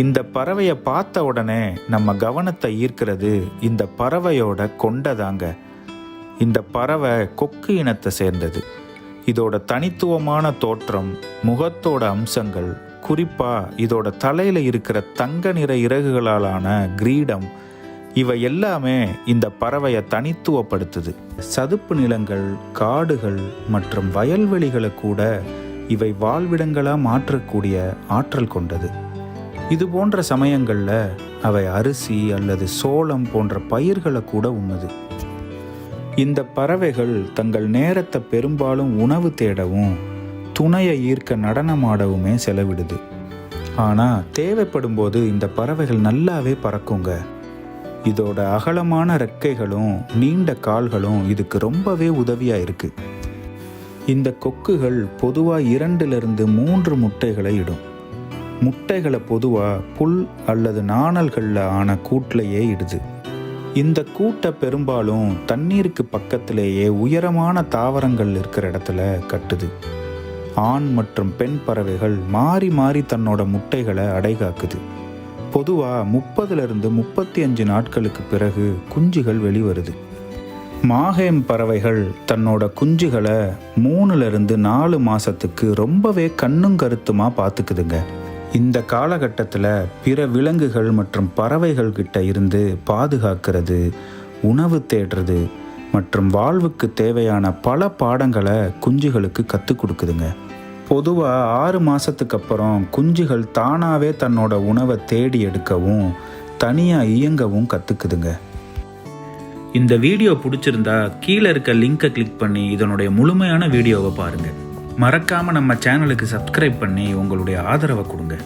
இந்த பறவையை பார்த்த உடனே நம்ம கவனத்தை ஈர்க்கிறது இந்த பறவையோட கொண்டைதாங்க. இந்த பறவை கொக்கு இனத்தை சேர்ந்தது. இதோட தனித்துவமான தோற்றம், முகத்தோட அம்சங்கள், குறிப்பாக இதோட தலையில் இருக்கிற தங்க நிற இறகுகளாலான கிரீடம், இவை எல்லாமே இந்த பறவையை தனித்துவப்படுத்துது. சதுப்பு நிலங்கள், காடுகள் மற்றும் வயல்வெளிகளை கூட இவை வாழ்விடங்களாக மாற்றக்கூடிய ஆற்றல் கொண்டது. இது போன்ற சமயங்களில் அவை அரிசி அல்லது சோளம் போன்ற பயிர்களை கூட உண்ணுது. இந்த பறவைகள் தங்கள் நேரத்தை பெரும்பாலும் உணவு தேடவும் துணையை ஈர்க்க நடனமாடவுமே செலவிடுது. ஆனால் தேவைப்படும் போது இந்த பறவைகள் நல்லாவே பறக்குங்க. இதோட அகலமான ரெக்கைகளும் நீண்ட கால்களும் இதுக்கு ரொம்பவே உதவியாக இருக்கு. இந்த கொக்குகள் பொதுவாக 2 to 3 முட்டைகளை இடும். முட்டைகளை பொதுவாக புல் அல்லது நாணல்களில் ஆன கூட்டிலேயே இடுது. இந்த கூட்டை பெரும்பாலும் தண்ணீருக்கு பக்கத்திலேயே உயரமான தாவரங்கள் இருக்கிற இடத்துல கட்டுது. ஆண் மற்றும் பெண் பறவைகள் மாறி மாறி தன்னோட முட்டைகளை அடைகாக்குது. பொதுவாக 30 to 35 நாட்களுக்கு பிறகு குஞ்சுகள் வெளிவருது. மாஹேம் பறவைகள் தன்னோட குஞ்சுகளை 3 to 4 மாதத்துக்கு ரொம்பவே கண்ணும் கருத்துமாக பார்த்துக்குதுங்க. இந்த காலகட்டத்தில் பிற விலங்குகள் மற்றும் பறவைகள் கிட்ட இருந்து பாதுகாக்கிறது, உணவு தேடுறது மற்றும் வாழ்வுக்கு தேவையான பல பாடங்களை குஞ்சுகளுக்கு கற்றுக் கொடுக்குதுங்க. பொதுவாக 6 மாதத்துக்கு அப்புறம் குஞ்சுகள் தானாகவே தன்னோட உணவை தேடி எடுக்கவும் தனியாக இயங்கவும் கற்றுக்குதுங்க. இந்த வீடியோ பிடிச்சிருந்தா கீழே இருக்க லிங்கை கிளிக் பண்ணி இதனுடைய முழுமையான வீடியோவை பாருங்கள். மறக்காமல் நம்ம சேனலுக்கு சப்ஸ்கிரைப் பண்ணி உங்களுடைய ஆதரவை கொடுங்க.